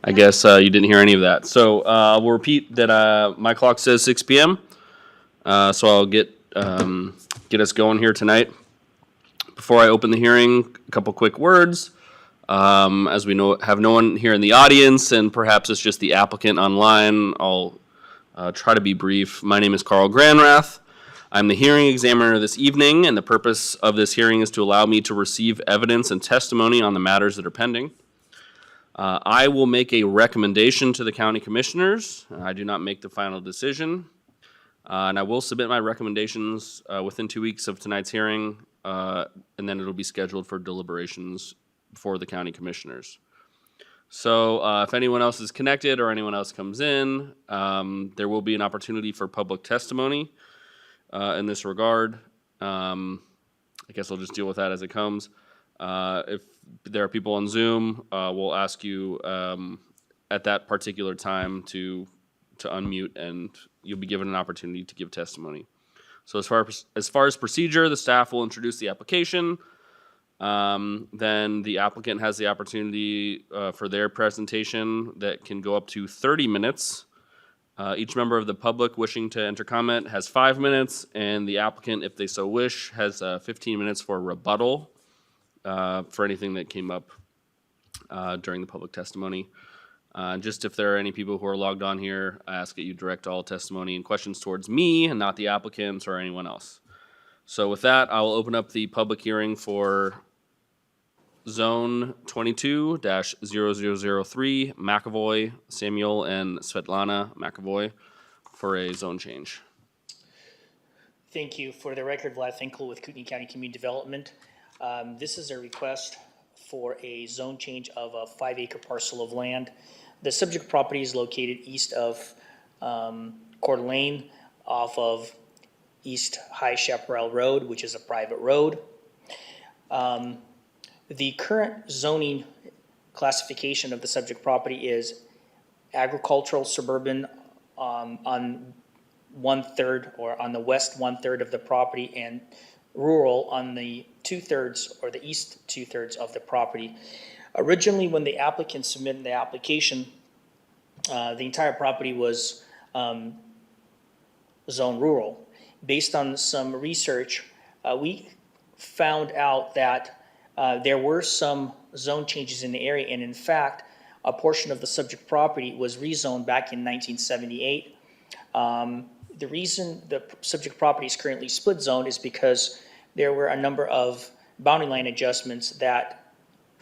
I guess you didn't hear any of that. So we'll repeat that my clock says 6 p.m. So I'll get us going here tonight. Before I open the hearing, a couple quick words. As we have no one here in the audience, and perhaps it's just the applicant online, I'll try to be brief. My name is Carl Granrath. I'm the hearing examiner this evening, and the purpose of this hearing is to allow me to receive evidence and testimony on the matters that are pending. I will make a recommendation to the county commissioners. I do not make the final decision. And I will submit my recommendations within 2 weeks of tonight's hearing, and then it'll be scheduled for deliberations before the county commissioners. So if anyone else is connected or anyone else comes in, there will be an opportunity for public testimony in this regard. I guess I'll just deal with that as it comes. If there are people on Zoom, we'll ask you at that particular time to unmute, and you'll be given an opportunity to give testimony. So as far as procedure, the staff will introduce the application. Then the applicant has the opportunity for their presentation that can go up to 30 minutes. Each member of the public wishing to enter comment has 5 minutes, and the applicant, if they so wish, has 15 minutes for rebuttal for anything that came up during the public testimony. Just if there are any people who are logged on here, I ask that you direct all testimony and questions towards me and not the applicants or anyone else. So with that, I will open up the public hearing for Zone 22-0003, McAvoy, Samuel, and Svetlana McAvoy for a zone change. Thank you. For the record, Vlad Finkel with Kootenai County Community Development. This is a request for a zone change of a 5-acre parcel of land. The subject property is located east of Coeur d'Alene off of East High Chaparral Road, which is a private road. The current zoning classification of the subject property is agricultural suburban on 1/3 or on the west 1/3 of the property, and rural on the 2/3 or the east 2/3 of the property. Originally, when the applicant submitted the application, the entire property was zone rural. Based on some research, we found out that there were some zone changes in the area, and in fact, a portion of the subject property was rezoned back in 1978. The reason the subject property is currently split zone is because there were a number of boundary line adjustments that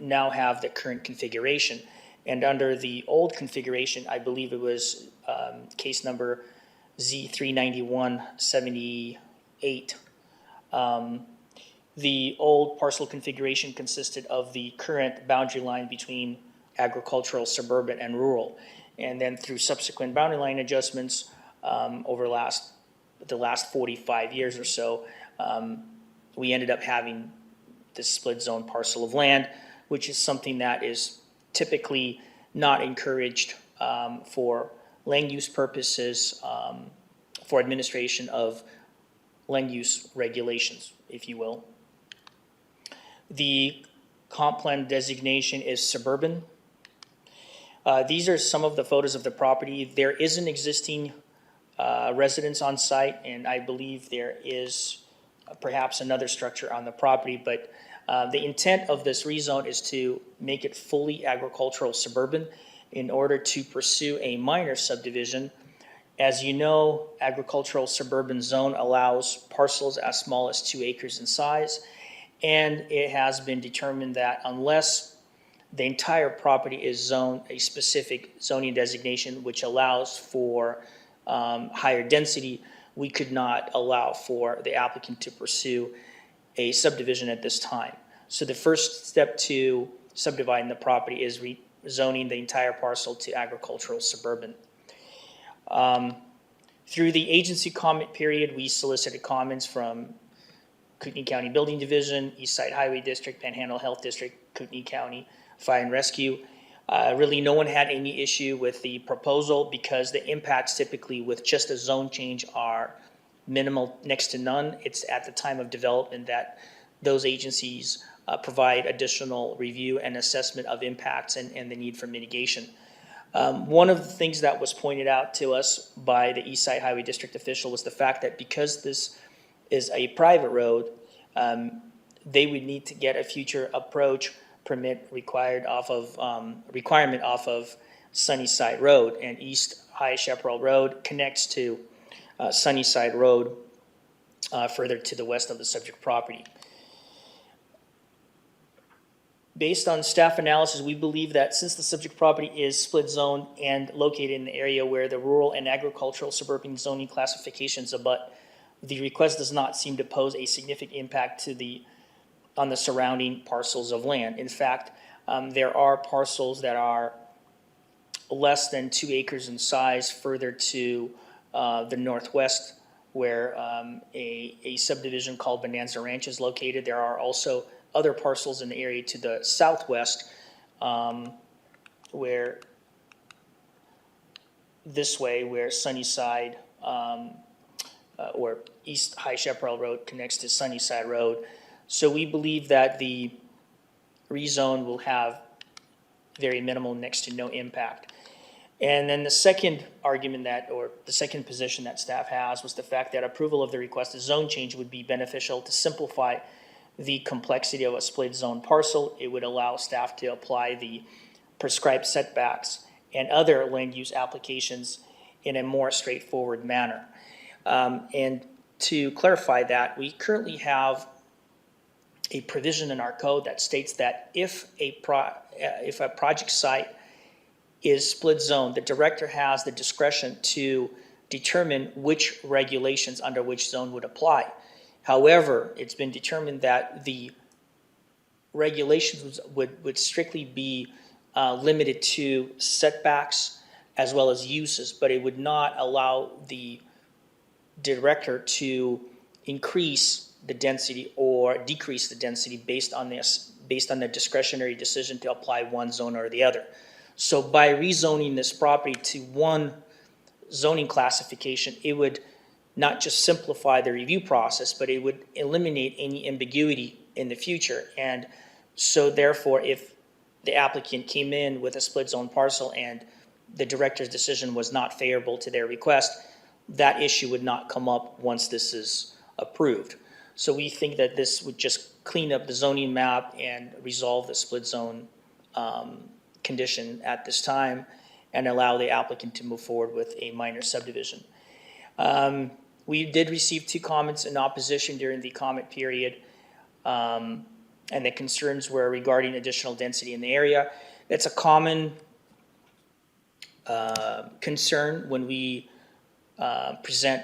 now have the current configuration. And under the old configuration, I believe it was case number Z39178. The old parcel configuration consisted of the current boundary line between agricultural, suburban, and rural. And then through subsequent boundary line adjustments over the last 45 years or so, we ended up having this split zone parcel of land, which is something that is typically not encouraged for land use purposes, for administration of land use regulations, if you will. The comp plan designation is suburban. These are some of the photos of the property. There is an existing residence on site, and I believe there is perhaps another structure on the property, but the intent of this rezone is to make it fully agricultural suburban in order to pursue a minor subdivision. As you know, agricultural suburban zone allows parcels as small as 2 acres in size, and it has been determined that unless the entire property is zoned a specific zoning designation which allows for higher density, we could not allow for the applicant to pursue a subdivision at this time. So the first step to subdividing the property is rezoning the entire parcel to agricultural suburban. Through the agency comment period, we solicited comments from Kootenai County Building Division, East Side Highway District, Panhandle Health District, Kootenai County Fire and Rescue. Really, no one had any issue with the proposal because the impacts typically with just a zone change are minimal, next to none. It's at the time of development that those agencies provide additional review and assessment of impacts and the need for mitigation. One of the things that was pointed out to us by the East Side Highway District official was the fact that because this is a private road, they would need to get a future approach permit requirement off of Sunnyside Road, and East High Chaparral Road connects to Sunnyside Road further to the west of the subject property. Based on staff analysis, we believe that since the subject property is split zone and located in the area where the rural and agricultural suburban zoning classifications abut, the request does not seem to pose a significant impact on the surrounding parcels of land. In fact, there are parcels that are less than 2 acres in size further to the northwest where a subdivision called Bonanza Ranch is located. There are also other parcels in the area to the southwest where Sunnyside or East High Chaparral Road connects to Sunnyside Road. So we believe that the rezone will have very minimal, next to no impact. And then the second argument the second position that staff has was the fact that approval of the requested zone change would be beneficial to simplify the complexity of a split zone parcel. It would allow staff to apply the prescribed setbacks and other land use applications in a more straightforward manner. And to clarify that, we currently have a provision in our code that states that if a project site is split zone, the director has the discretion to determine which regulations under which zone would apply. However, it's been determined that the regulations would strictly be limited to setbacks as well as uses, but it would not allow the director to increase the density or decrease the density based on the discretionary decision to apply one zone or the other. So by rezoning this property to one zoning classification, it would not just simplify the review process, but it would eliminate any ambiguity in the future. And so therefore, if the applicant came in with a split zone parcel and the director's decision was not favorable to their request, that issue would not come up once this is approved. So we think that this would just clean up the zoning map and resolve the split zone condition at this time and allow the applicant to move forward with a minor subdivision. We did receive 2 comments in opposition during the comment period, and the concerns were regarding additional density in the area. That's a common concern when we present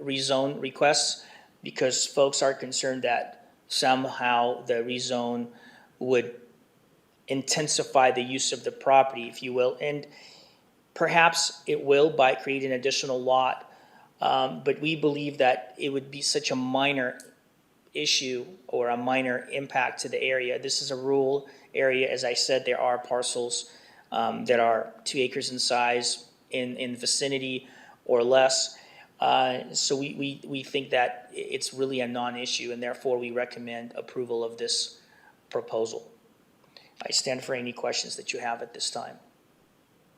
rezone requests, because folks are concerned that somehow the rezone would intensify the use of the property, if you will, and perhaps it will by creating an additional lot. But we believe that it would be such a minor issue or a minor impact to the area. This is a rural area. As I said, there are parcels that are 2 acres in size in vicinity or less. So we think that it's really a non-issue, and therefore we recommend approval of this proposal. I stand for any questions that you have at this time.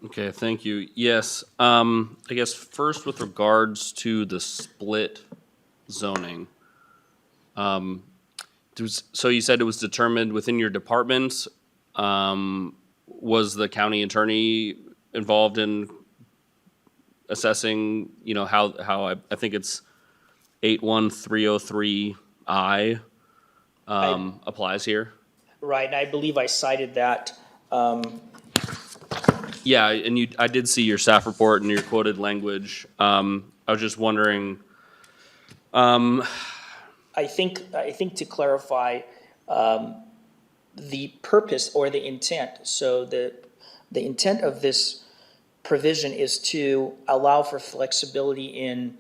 Okay, thank you. Yes, I guess first with regards to the split zoning. So you said it was determined within your department. Was the county attorney involved in assessing, how I think it's 81303I applies here? Right, and I believe I cited that. Yeah, and I did see your staff report and your quoted language. I was just wondering. I think to clarify, the purpose or the intent. So the intent of this provision is to allow for flexibility in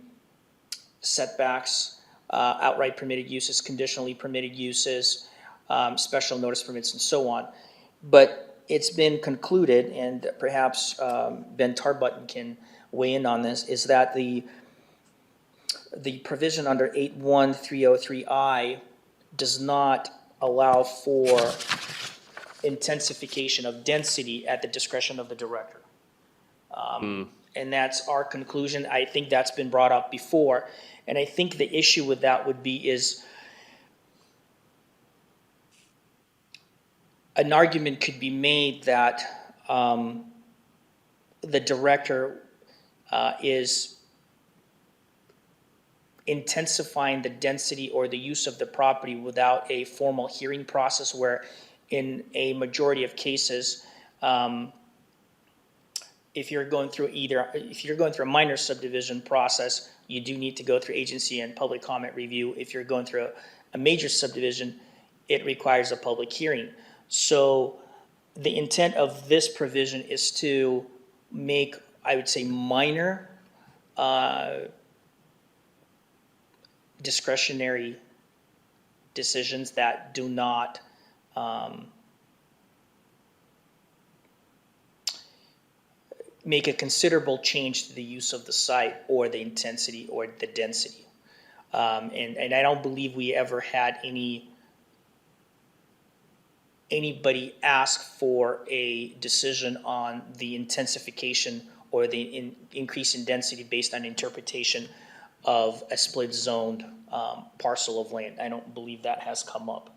setbacks, outright permitted uses, conditionally permitted uses, special notice permits, and so on. But it's been concluded, and perhaps Ben Tarbutton can weigh in on this, is that the provision under 81303I does not allow for intensification of density at the discretion of the director. And that's our conclusion. I think that's been brought up before. And I think the issue with that would be is an argument could be made that the director is intensifying the density or the use of the property without a formal hearing process, where in a majority of cases, if you're going through a minor subdivision process, you do need to go through agency and public comment review. If you're going through a major subdivision, it requires a public hearing. So the intent of this provision is to make, I would say, minor discretionary decisions that do not make a considerable change to the use of the site or the intensity or the density. And I don't believe we ever had anybody ask for a decision on the intensification or the increase in density based on interpretation of a split zoned parcel of land. I don't believe that has come up.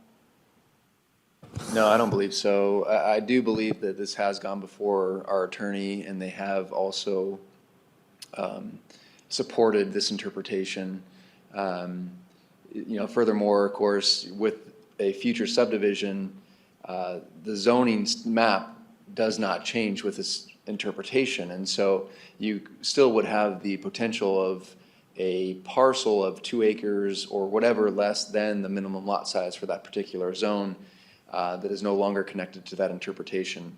No, I don't believe so. I do believe that this has gone before our attorney, and they have also supported this interpretation. Furthermore, of course, with a future subdivision, the zoning map does not change with this interpretation, and so you still would have the potential of a parcel of 2 acres or whatever less than the minimum lot size for that particular zone that is no longer connected to that interpretation.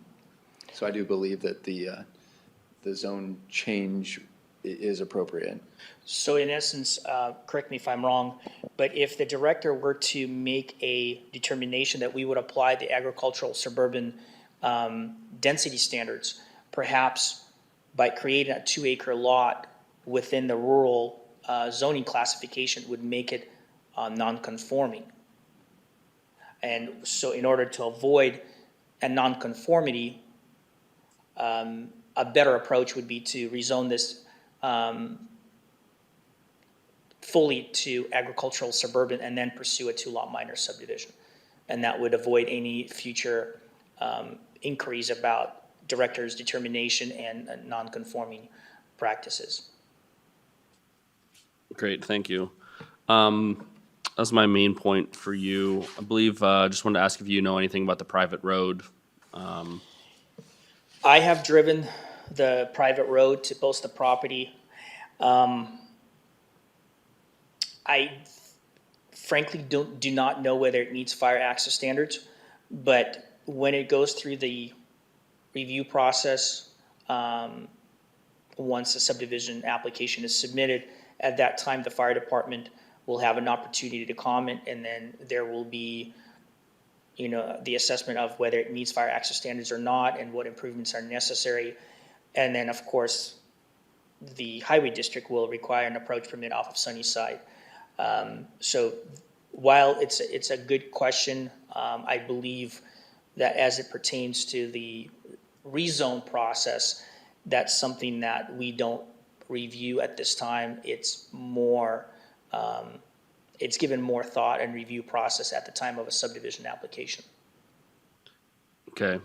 So I do believe that the zone change is appropriate. So in essence, correct me if I'm wrong, but if the director were to make a determination that we would apply the agricultural suburban density standards, perhaps by creating a 2-acre lot within the rural zoning classification would make it non-conforming. And so in order to avoid a non-conformity, a better approach would be to rezone this fully to agricultural suburban and then pursue a 2-lot minor subdivision. And that would avoid any future inquiries about director's determination and non-conforming practices. Great, thank you. That's my main point for you. I believe, just wanted to ask if you know anything about the private road. I have driven the private road to post the property. I frankly do not know whether it meets fire access standards, but when it goes through the review process, once a subdivision application is submitted, at that time the fire department will have an opportunity to comment, and then there will be the assessment of whether it meets fire access standards or not and what improvements are necessary. And then, of course, the highway district will require an approach permit off of Sunnyside. So while it's a good question, I believe that as it pertains to the rezone process, that's something that we don't review at this time. It's more, it's given more thought and review process at the time of a subdivision application. Okay,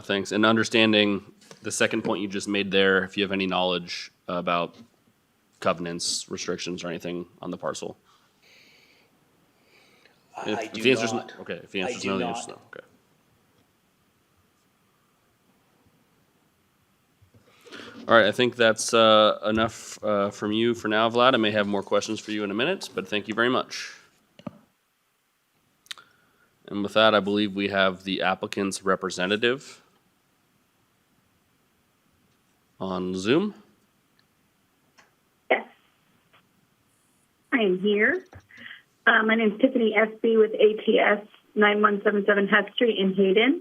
thanks. And understanding the second point you just made there, if you have any knowledge about covenants, restrictions, or anything on the parcel? I do the answer's not. Okay, if the answer's do no, the not. answer's no. Okay. All right, I think that's enough from you for now, Vlad. I may have more questions for you in a minute, but thank you very much. And with that, I believe we have the applicant's representative on Zoom. Yes, I am here. My name is Tiffany Espy with ATS 9177 Hess Street in Hayden.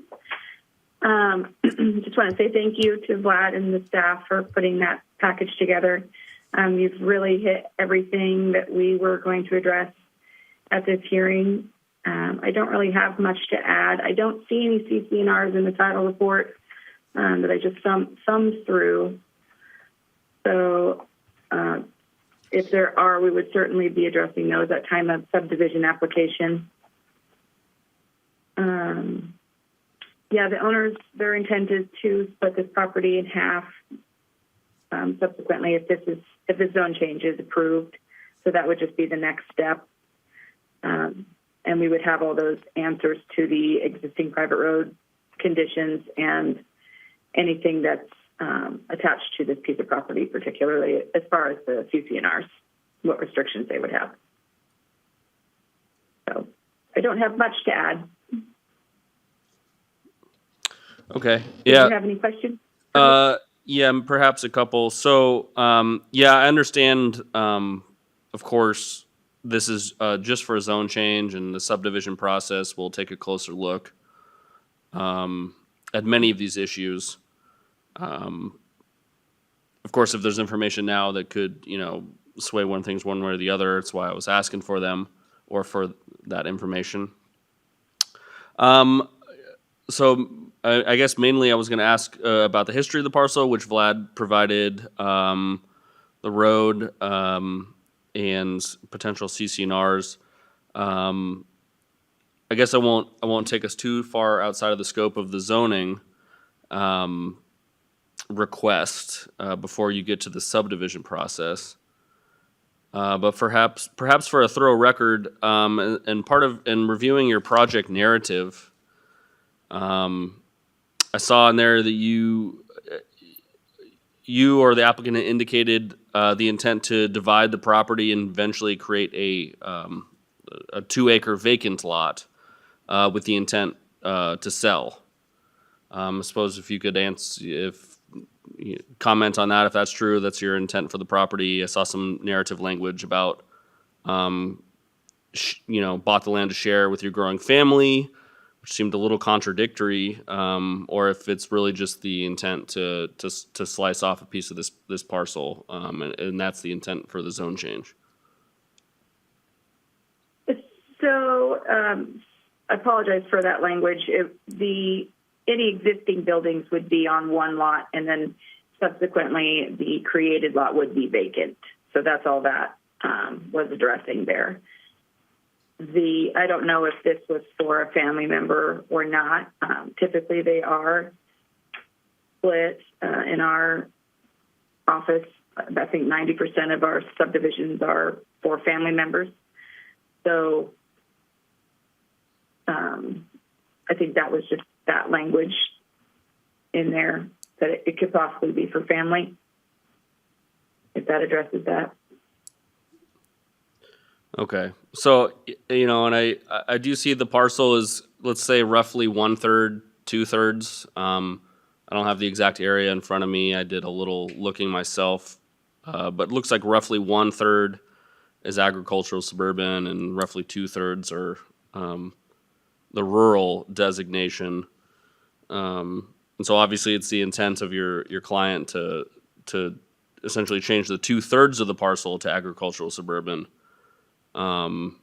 Just want to say thank you to Vlad and the staff for putting that package together. You've really hit everything that we were going to address at this hearing. I don't really have much to add. I don't see any CC&Rs in the title report that I just thumbed through. So if there are, we would certainly be addressing those at time of subdivision application. Yeah, the owners, their intent is to split this property in half subsequently if the zone change is approved. So that would just be the next step. And we would have all those answers to the existing private road conditions and anything that's attached to this piece of property, particularly as far as the CC&Rs, what restrictions they would have. So I don't have much to add. Okay. Do Yeah. you have any questions? Yeah, perhaps a couple. So, yeah, I understand, of course, this is just for a zone change, and the subdivision process will take a closer look at many of these issues. Of course, if there's information now that could, sway things one way or the other, it's why I was asking for them or for that information. So I guess mainly I was going to ask about the history of the parcel, which Vlad provided, the road, and potential CC&Rs. I guess I won't take us too far outside of the scope of the zoning request before you get to the subdivision process. But perhaps for a thorough record, and part of reviewing your project narrative, I saw in there that you or the applicant indicated the intent to divide the property and eventually create a 2-acre vacant lot with the intent to sell. I suppose if you could comment on that, if that's true, that's your intent for the property. I saw some narrative language about, bought the land to share with your growing family, which seemed a little contradictory, or if it's really just the intent to slice off a piece of this parcel, and that's the intent for the zone change. So I apologize for that language. Any existing buildings would be on one lot, and then subsequently the created lot would be vacant. So that's all that was addressing there. I don't know if this was for a family member or not. Typically they are split in our office. I think 90% of our subdivisions are for family members. So I think that was just that language in there, that it could possibly be for family, if that addresses that. Okay. So, and I do see the parcel is, let's say, roughly 1/3, 2/3. I don't have the exact area in front of me. I did a little looking myself, but it looks like roughly 1/3 is agricultural suburban and roughly 2/3 are the rural designation. And so obviously it's the intent of your client to essentially change the 2/3 of the parcel to agricultural suburban. And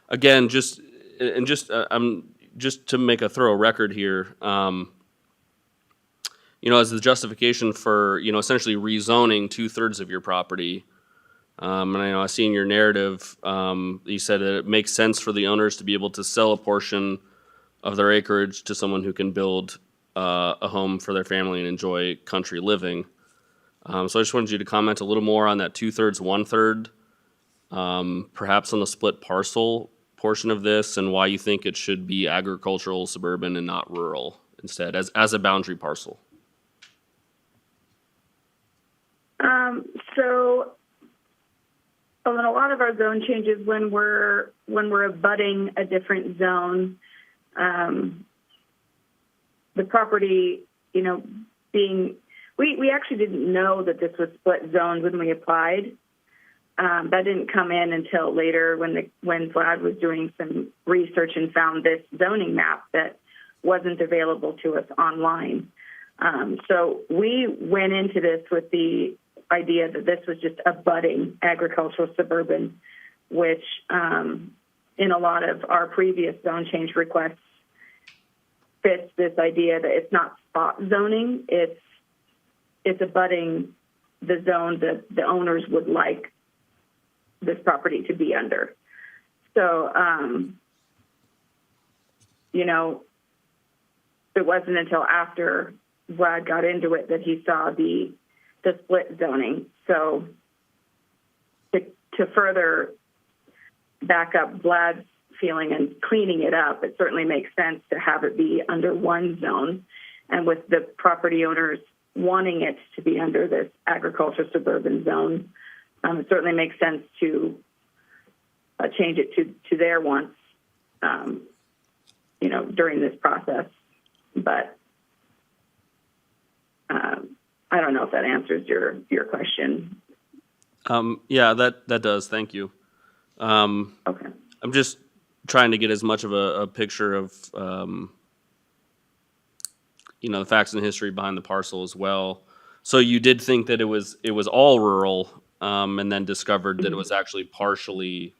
again, just to make a thorough record here, as the justification for, essentially rezoning 2/3 of your property. And I see in your narrative, you said that it makes sense for the owners to be able to sell a portion of their acreage to someone who can build a home for their family and enjoy country living. So I just wanted you to comment a little more on that 2/3, 1/3, perhaps on the split parcel portion of this, and why you think it should be agricultural, suburban, and not rural instead, as a boundary parcel. So in a lot of our zone changes, when we're abutting a different zone, the property, we actually didn't know that this was split zones when we applied. That didn't come in until later when Vlad was doing some research and found this zoning map that wasn't available to us online. So we went into this with the idea that this was just a budding agricultural suburban, which in a lot of our previous zone change requests fits this idea that it's not spot zoning, it's abutting the zone that the owners would like this property to be under. So, you know, it wasn't until after Vlad got into it that he saw the split zoning. So to further back up Vlad's feeling and cleaning it up, it certainly makes sense to have it be under one zone. And with the property owners wanting it to be under this agricultural suburban zone, it certainly makes sense to change it to their wants, you know, during this process. But I don't know if that answers your question. Yeah, that does. Thank you. Okay. I'm just trying to get as much of a picture of, you know, the facts and history behind the parcel as well. So you did think that it was all rural, and then discovered that it was actually partially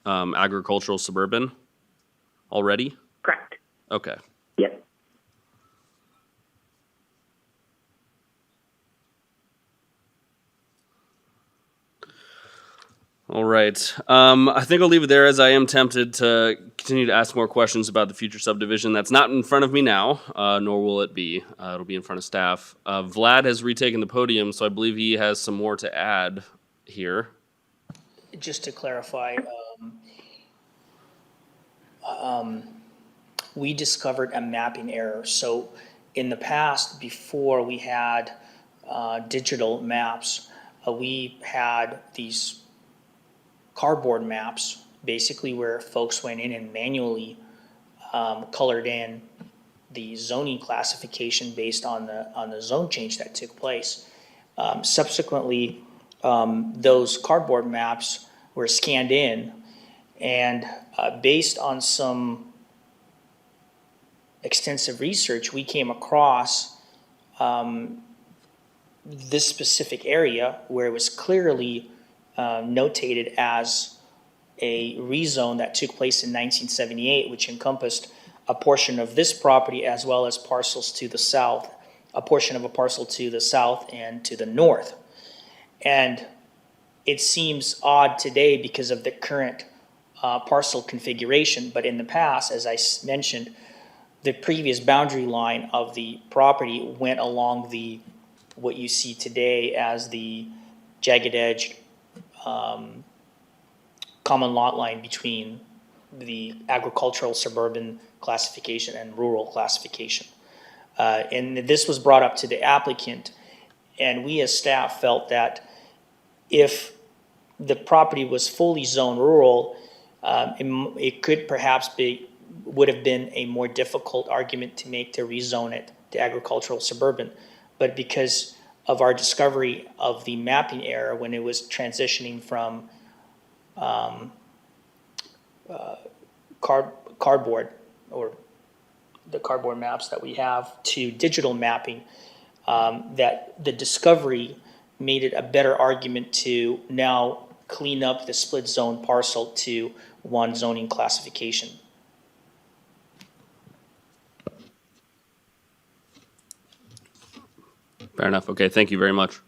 agricultural suburban already? Correct. Okay. Yes. All right. I think I'll leave it there, as I am tempted to continue to ask more questions about the future subdivision. That's not in front of me now, nor will it be. It'll be in front of staff. Vlad has retaken the podium, so I believe he has some more to add here. Just to clarify, we discovered a mapping error. So in the past, before we had digital maps, we had these cardboard maps, basically where folks went in and manually colored in the zoning classification based on the zone change that took place. Subsequently, those cardboard maps were scanned in, and based on some extensive research, we came across this specific area where it was clearly notated as a rezone that took place in 1978, which encompassed a portion of this property as well as parcels to the south, a portion of a parcel to the south and to the north. And it seems odd today because of the current parcel configuration, but in the past, as I mentioned, the previous boundary line of the property went along what you see today as the jagged edge common lot line between the agricultural suburban classification and rural classification. And this was brought up to the applicant, and we as staff felt that if the property was fully zoned rural, it could perhaps would have been a more difficult argument to make to rezone it to agricultural suburban. But because of our discovery of the mapping error when it was transitioning from cardboard, or the cardboard maps that we have, to digital mapping, that the discovery made it a better argument to now clean up the split zone parcel to one zoning classification. Fair enough. Okay, thank you very much.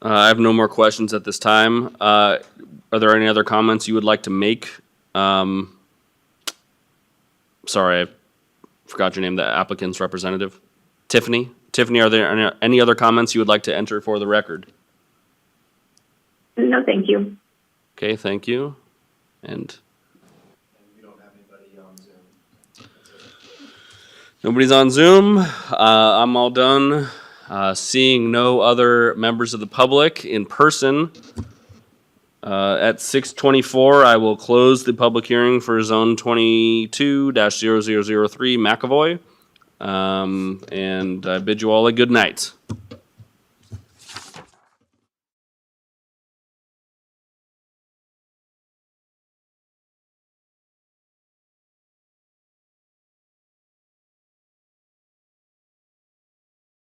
I have no more questions at this time. Are there any other comments you would like to make? Sorry, I forgot your name, the applicant's representative. Tiffany? Tiffany, are there any other comments you would like to enter for the record? No, thank you. Okay, thank you. And we don't have anybody on Zoom. nobody's on Zoom. I'm all done. Seeing no other members of the public in person, at 6:24, I will close the public hearing for Zone 22-0003 McAvoy. And I bid you all a good night.